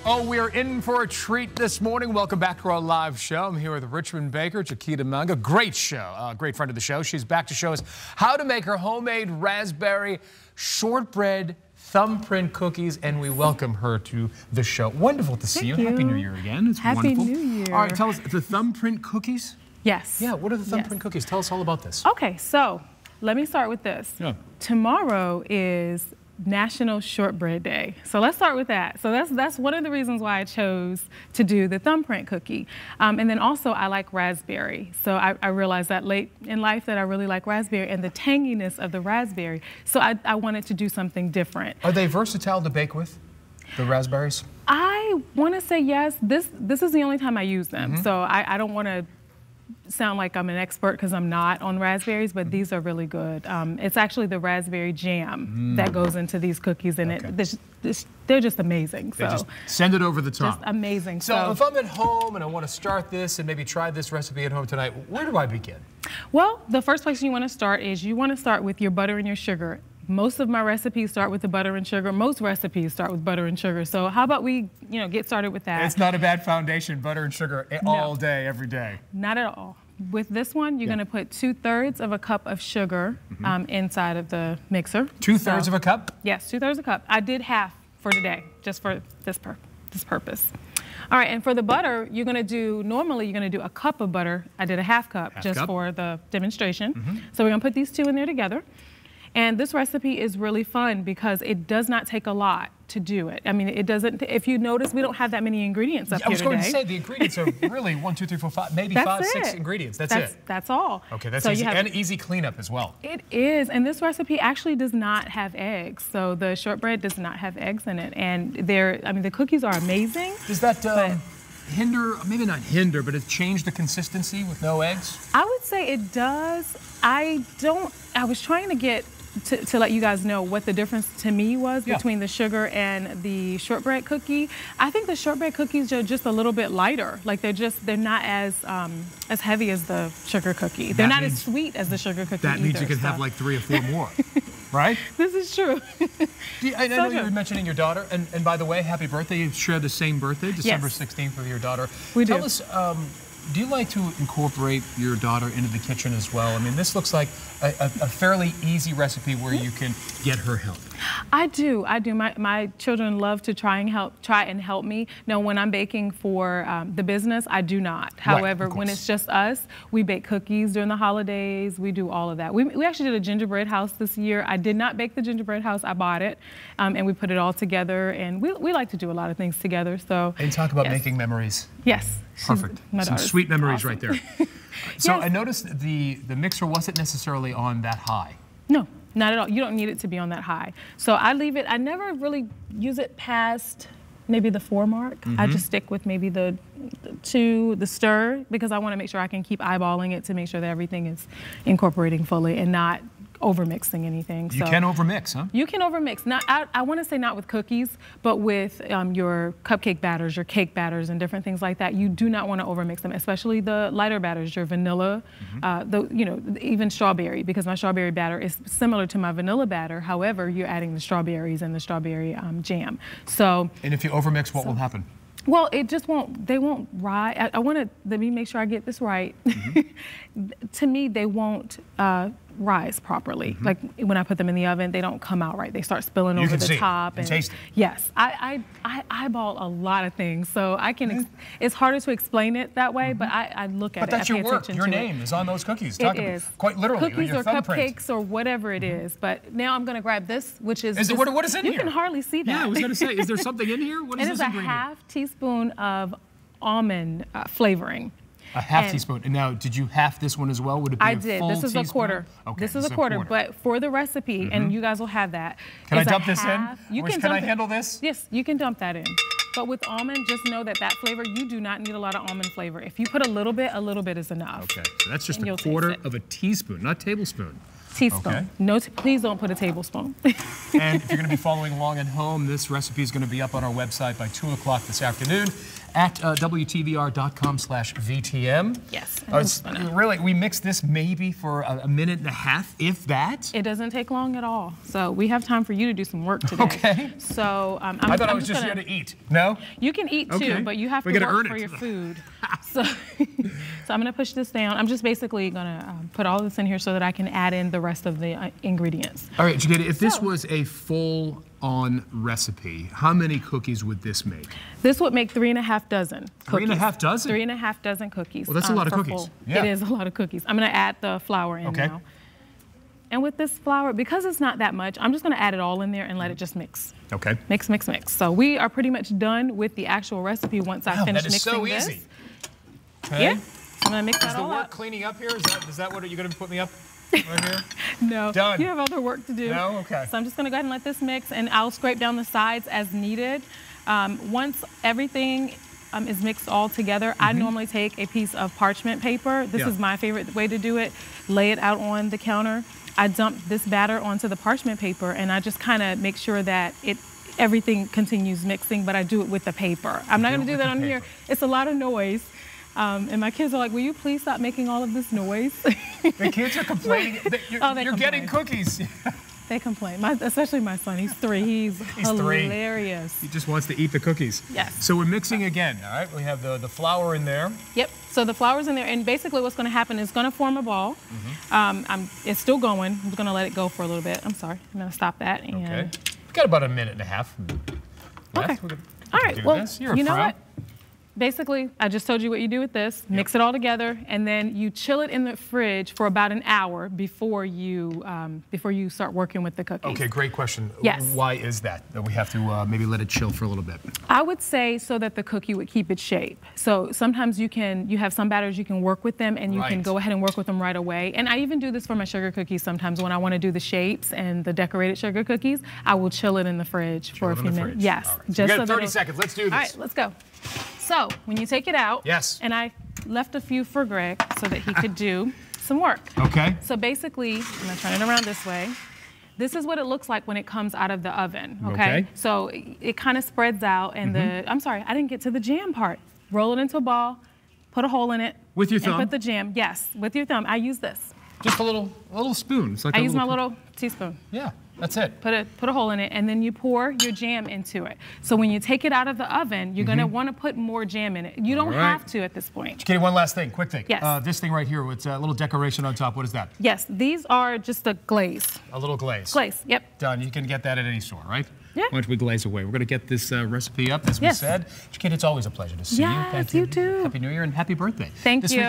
Oh, we are in for a treat this morning. Welcome back to our live show. I'm here with Richmond baker, Chiquita Manga. Great show, great friend of the show. She's back to show us how to make her homemade raspberry shortbread thumbprint cookies, and we welcome her to the show. Wonderful to see you. Happy New Year again. It's Happy wonderful. New Year. All right, tell us, the thumbprint cookies? Yes. Yeah, what are the thumbprint cookies? Tell us all about this. Okay, so let me start with this. Yeah. Tomorrow is National Shortbread Day. So let's start with that. So that's one of the reasons why I chose to do the thumbprint cookie. And then also I like raspberry. So I realized that late in life that I really like raspberry and the tanginess of the raspberry. So I wanted to do something different. Are they versatile to bake with, the raspberries? I want to say yes. This is the only time I use them. So I don't want to sound like I'm an expert because I'm not on raspberries, but these are really good. It's actually the raspberry jam that goes into these cookies, and they're just amazing. So just send it over the top. Just amazing. So if I'm at home and I want to start this and maybe try this recipe at home tonight, where do I begin? Well, the first place you want to start is you want to start with your butter and your sugar. Most of my recipes start with the butter and sugar. Most recipes start with butter and sugar. So how about we, get started with that? It's not a bad foundation, butter and sugar all day, every day. Not at all. With this one, you're going to put 2/3 of a cup of sugar inside of the mixer. 2/3 of a cup? Yes, 2/3 of a cup. I did half for today, just for this purpose. All right, and for the butter, normally you're going to do a cup of butter. I did a half cup for the demonstration. So we're going to put these two in there together. And this recipe is really fun because it does not take a lot to do it. I mean, it doesn't, if you notice, we don't have that many ingredients up here today. I was going to say, the ingredients are really 1, 2, 3, 4, 5, maybe 5, 6 ingredients. That's it. That's all. Okay, that's easy. And easy cleanup as well. It is, and this recipe actually does not have eggs. So the shortbread does not have eggs in it. And the cookies are amazing. Does that hinder, maybe not hinder, but it changed the consistency with no eggs? I would say it does. I was trying to get to let you guys know what the difference to me was between the sugar and the shortbread cookie. I think the shortbread cookies are just a little bit lighter. Like they're not as heavy as the sugar cookie. They're not as sweet as the sugar cookie. That means you can have like 3 or 4 more, right? This is true. I know you were mentioning your daughter, and by the way, happy birthday. You share the same birthday, December 16th, with your daughter. We do. Tell us, do you like to incorporate your daughter into the kitchen as well? I mean, this looks like a fairly easy recipe where you can get her help. I do. My children love to try and help me. Now, when I'm baking for the business, I do not. However, when it's just us, we bake cookies during the holidays. We do all of that. We actually did a gingerbread house this year. I did not bake the gingerbread house. I bought it, and we put it all together. And we like to do a lot of things together. So. And talk about making memories. Yes. Perfect. Some sweet memories right there. So yes. I noticed the mixer wasn't necessarily on that high. No, not at all. You don't need it to be on that high. So I leave it, I never really use it past maybe the 4 mark. I just stick with maybe the 2, the stir, because I want to make sure I can keep eyeballing it to make sure that everything is incorporating fully and not overmixing anything. You can overmix, huh? You can overmix. I want to say not with cookies, but with your cupcake batters, your cake batters, and different things like that. You do not want to overmix them, especially the lighter batters, your vanilla, even strawberry, because my strawberry batter is similar to my vanilla batter. However, you're adding the strawberries and the strawberry jam. So. And if you overmix, what will happen? Well, it just won't, they won't rise. Let me make sure I get this right. To me, they won't rise properly. Like when I put them in the oven, they don't come out right. They start spilling over the top. And taste it. Yes, I eyeball a lot of things, so I can. It's harder to explain it that way, but I look at it. But that's your work. Your name is on those cookies. It is quite literally. Cookies your or thumbprint. cupcakes or whatever it is. But now I'm going to grab this, which is. What is in here? You can hardly see that. Yeah, I was going to say, is there something in here? What is this ingredient? It is a half teaspoon of almond flavoring. A half teaspoon. And now, did you half this one as well? Would it be I a did. full This is teaspoon? a quarter. Okay, this is a quarter. But for the recipe, and you guys will have that. Can I dump this in? Can I handle this? Yes, you can dump that in. But with almond, just know that flavor, you do not need a lot of almond flavor. If you put a little bit is enough. Okay, so that's just a quarter of a teaspoon, not tablespoon. Teaspoon. Okay. No, please don't put a tablespoon. And if you're going to be following along at home, this recipe is going to be up on our website by 2 o'clock this afternoon at WTVR.com/VTM. Yes. Really, we mix this maybe for a minute and a half, if that. It doesn't take long at all. So we have time for you to do some work today. Okay. So I thought I was just here to eat. No? You can eat too, Okay. but you have to work for your food. So, so I'm going to push this down. I'm just basically going to put all this in here so that I can add in the rest of the ingredients. All right, Chiquita, if this was a full-on recipe, how many cookies would this make? This would make 3½ dozen cookies. 3½ dozen? 3½ dozen cookies. Well, that's a lot of cookies. Yeah. It is a lot of cookies. I'm going to add the flour in now. And with this flour, because it's not that much, I'm just going to add it all in there and let it just mix. Okay. Mix, mix, mix. So we are pretty much done with the actual recipe once I finish mixing this. That is so easy. Okay. Yeah. I'm going to mix that all up. Is the work cleaning up here? Is that what you're going to put me up right here? No. Done. You have other work to do. No? Okay. So I'm just going to go ahead and let this mix, and I'll scrape down the sides as needed. Once everything is mixed all together, I normally take a piece of parchment paper. This is my favorite way to do it. Lay it out on the counter. I dump this batter onto the parchment paper, and I just kind of make sure that everything continues mixing, but I do it with the paper. I'm not going to do that on here. It's a lot of noise. And my kids are like, will you please stop making all of this noise? The kids are complaining. You're getting cookies. They complain, especially my son. He's 3. He's hilarious. 3. He just wants to eat the cookies. Yes. So we're mixing again, all right? We have the flour in there. Yep. So the flour's in there, and basically what's going to happen is going to form a ball. It's still going. I'm going to let it go for a little bit. I'm sorry. I'm going to stop that. And okay. We've got about a minute and a half. Okay. All right. Well, you know what? Basically, I just told you what you do with this. Mix it all together, and then you chill it in the fridge for about an hour before you start working with the cookies. Okay, great question. Yes. Why is that we have to maybe let it chill for a little bit? I would say so that the cookie would keep its shape. So sometimes you have some batters you can work with them, and you can go ahead and work with them right away. And I even do this for my sugar cookies sometimes when I want to do the shapes and the decorated sugar cookies. I will chill it in the fridge for a few minutes. Yes. All right. So you got 30 seconds. Let's do this. All right, let's go. So when you take it out, and I left a few for Greg so that he could do some work. Okay. So basically, I'm gonna turn it around this way. This is what it looks like when it comes out of the oven, okay? So it kind of spreads out, and I'm sorry, I didn't get to the jam part. Roll it into a ball, put a hole in it. With your thumb? And put the jam, yes, with your thumb. I use this. Just a little spoon. It's like I use my little teaspoon. Yeah, that's it. Put a hole in it, and then you pour your jam into it. So when you take it out of the oven, you're gonna want to put more jam in it. You don't have to at this point. Kitty, one last thing, quick thing. Yes. This thing right here with a little decoration on top, what is that? Yes, these are just a glaze. A little glaze. Glaze, yep. Done. You can get that at any store, right? Yeah. Why don't we glaze away? We're going to get this recipe up, as we said. Chiquita, it's always a pleasure to see you. Yes, you too. Happy New Year and happy birthday. Thank you.